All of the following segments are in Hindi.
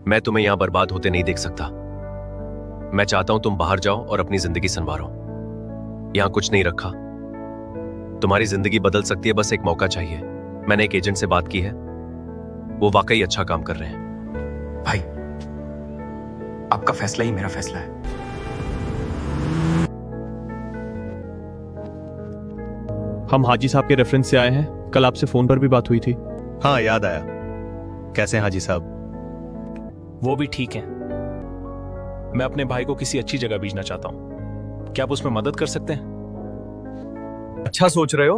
मैं तुम्हें यहां बर्बाद होते नहीं देख सकता। मैं चाहता हूं तुम बाहर जाओ और अपनी जिंदगी संवारो। यहां कुछ नहीं रखा। तुम्हारी जिंदगी बदल सकती है, बस एक मौका चाहिए। मैंने एक एजेंट से बात की है, वो वाकई अच्छा काम कर रहे हैं। भाई, आपका फैसला ही मेरा फैसला है। हम हाजी साहब के रेफरेंस से आए हैं। कल आपसे फोन पर भी बात हुई थी। हाँ, याद आया। कैसे हैं हाजी साहब? वो भी ठीक है। मैं अपने भाई को किसी अच्छी जगह भेजना चाहता हूं। क्या आप उसमें मदद कर सकते हैं? अच्छा सोच रहे हो।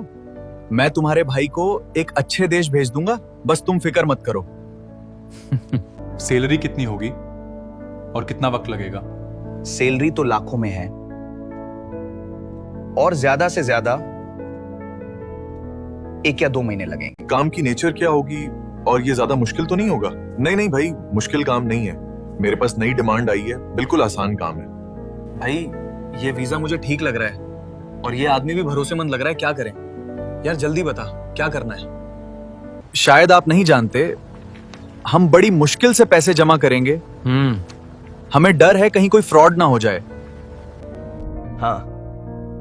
मैं तुम्हारे भाई को एक अच्छे देश भेज दूंगा, बस तुम फिक्र मत करो। सैलरी कितनी होगी और कितना वक्त लगेगा? सैलरी तो लाखों में है और ज्यादा से ज्यादा 1 या 2 महीने लगेंगे। काम की नेचर क्या होगी और ये ज्यादा मुश्किल तो नहीं होगा? नहीं नहीं भाई, मुश्किल काम नहीं है। मेरे पास नई डिमांड आई है, बिल्कुल आसान काम है। भाई ये वीजा मुझे ठीक लग रहा है और ये आदमी भी भरोसेमंद लग रहा है। क्या करें यार, जल्दी बता क्या करना है। शायद आप नहीं जानते, हम बड़ी मुश्किल से पैसे जमा करेंगे। हमें डर है कहीं कोई फ्रॉड ना हो जाए। हाँ,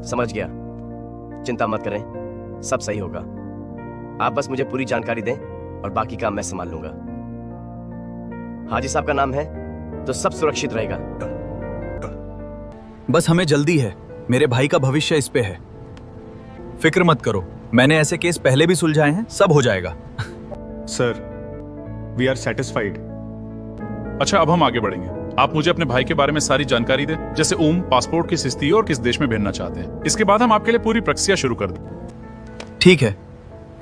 समझ गया। चिंता मत करें, सब सही होगा। आप बस मुझे पूरी जानकारी दें और बाकी काम मैं संभाल लूंगा। हाजी साहब का नाम है तो सब सुरक्षित रहेगा। बस हमें जल्दी है, मेरे भाई का भविष्य इस पे है। फिक्र मत करो, मैंने ऐसे केस पहले भी सुलझाए हैं, सब हो जाएगा। Sir, we are satisfied. अच्छा, अब हम आगे बढ़ेंगे। आप मुझे अपने भाई के बारे में सारी जानकारी दें, जैसे उम्र, पासपोर्ट किस स्थिति और किस देश में भेजना चाहते हैं। इसके बाद हम आपके लिए पूरी प्रक्रिया शुरू कर दें। ठीक है।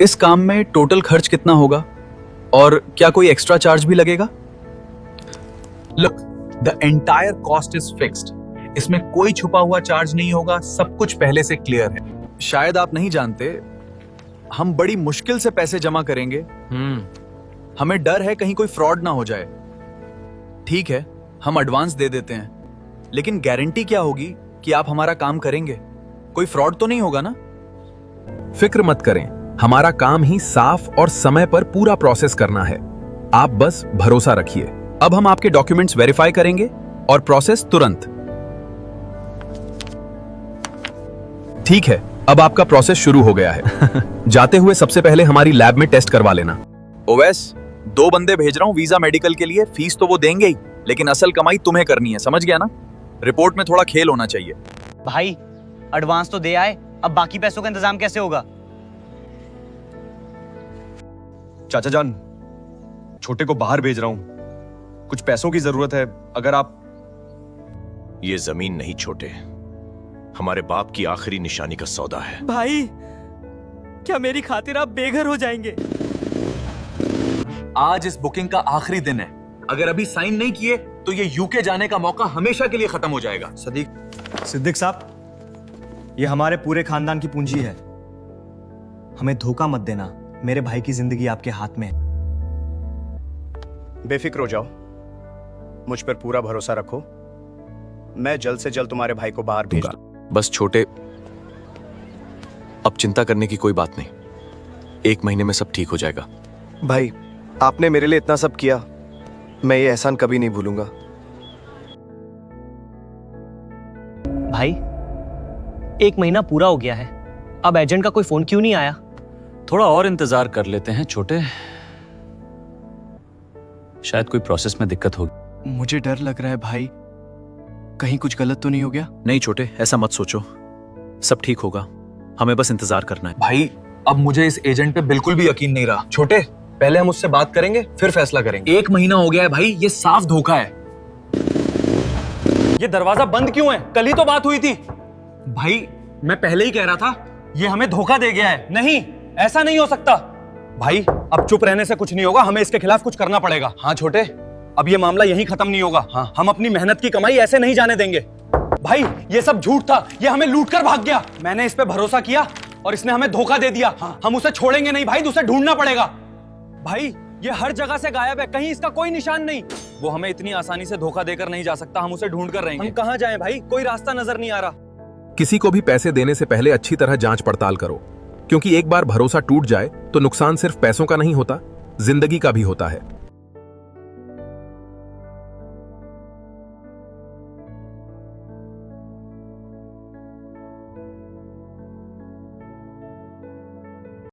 इस काम में टोटल खर्च कितना होगा और क्या कोई एक्स्ट्रा चार्ज भी लगेगा? Look, the entire cost is fixed. इसमें कोई छुपा हुआ चार्ज नहीं होगा, सब कुछ पहले से क्लियर है। शायद आप नहीं जानते, हम बड़ी मुश्किल से पैसे जमा करेंगे। हमें डर है कहीं कोई फ्रॉड ना हो जाए। ठीक है, हम एडवांस दे देते हैं, लेकिन गारंटी क्या होगी कि आप हमारा काम करेंगे? कोई फ्रॉड तो नहीं होगा ना? फिक्र मत करें, हमारा काम ही साफ और समय पर पूरा प्रोसेस करना है। आप बस भरोसा रखिए। अब हम आपके डॉक्यूमेंट्स वेरीफाई करेंगे और प्रोसेस तुरंत। ठीक है, अब आपका प्रोसेस शुरू हो गया है। जाते हुए सबसे पहले हमारी लैब में टेस्ट करवा लेना। ओवैस, 2 बंदे भेज रहा हूं वीजा मेडिकल के लिए। फीस तो वो देंगे ही, लेकिन असल कमाई तुम्हें करनी है, समझ गया ना? रिपोर्ट में थोड़ा खेल होना चाहिए। भाई, एडवांस तो दे आए, अब बाकी पैसों का इंतजाम कैसे होगा? चाचा जान, छोटे को बाहर भेज रहा हूं, कुछ पैसों की जरूरत है। अगर आप... ये जमीन नहीं छोटे, हमारे बाप की आखिरी निशानी का सौदा है। भाई, क्या मेरी खातिर आप बेघर हो जाएंगे? आज इस बुकिंग का आखिरी दिन है। अगर अभी साइन नहीं किए तो ये यूके जाने का मौका हमेशा के लिए खत्म हो जाएगा। सिद्दीक साहब, ये हमारे पूरे खानदान की पूंजी है। हमें धोखा मत देना, मेरे भाई की जिंदगी आपके हाथ में है। बेफिक्र हो जाओ, मुझ पर पूरा भरोसा रखो। मैं जल्द से जल्द तुम्हारे भाई को बाहर भेज दूंगा। बस छोटे, अब चिंता करने की कोई बात नहीं। 1 महीने में सब ठीक हो जाएगा। भाई, आपने मेरे लिए इतना सब किया, मैं ये एहसान कभी नहीं भूलूंगा। भाई, 1 महीना पूरा हो गया है, अब एजेंट का कोई फोन क्यों नहीं आया? थोड़ा और इंतजार कर लेते हैं छोटे, शायद कोई प्रोसेस में दिक्कत होगी। मुझे डर लग रहा है भाई, कहीं कुछ गलत तो नहीं हो गया? नहीं छोटे, ऐसा मत सोचो, सब ठीक होगा। हमें बस इंतजार करना है। भाई, अब मुझे इस एजेंट पे बिल्कुल भी यकीन नहीं रहा। छोटे, पहले हम उससे बात करेंगे, फिर फैसला करेंगे। 1 महीना हो गया है भाई, ये साफ धोखा है। ये दरवाजा बंद क्यों है? कल ही तो बात हुई थी। भाई, मैं पहले ही कह रहा था, ये हमें धोखा दे गया है। नहीं, ऐसा नहीं हो सकता। भाई, अब चुप रहने से कुछ नहीं होगा, हमें इसके खिलाफ कुछ करना पड़ेगा। हाँ छोटे, अब ये मामला यहीं खत्म नहीं होगा। हाँ। हम अपनी मेहनत की कमाई ऐसे नहीं जाने देंगे। भाई, ये सब झूठ था, ये हमें लूट कर भाग गया। मैंने इस पे भरोसा किया और इसने हमें धोखा दे दिया। हाँ। हम उसे छोड़ेंगे नहीं भाई, उसे ढूंढना पड़ेगा। भाई, ये हर जगह से गायब है, कहीं इसका कोई निशान नहीं। वो हमें इतनी आसानी से धोखा देकर नहीं जा सकता, हम उसे ढूंढ कर रहेंगे। हम कहाँ जाएं भाई, कोई रास्ता नजर नहीं आ रहा। किसी को भी पैसे देने से पहले अच्छी तरह जांच पड़ताल करो, क्योंकि एक बार भरोसा टूट जाए तो नुकसान सिर्फ पैसों का नहीं होता, जिंदगी का भी होता है।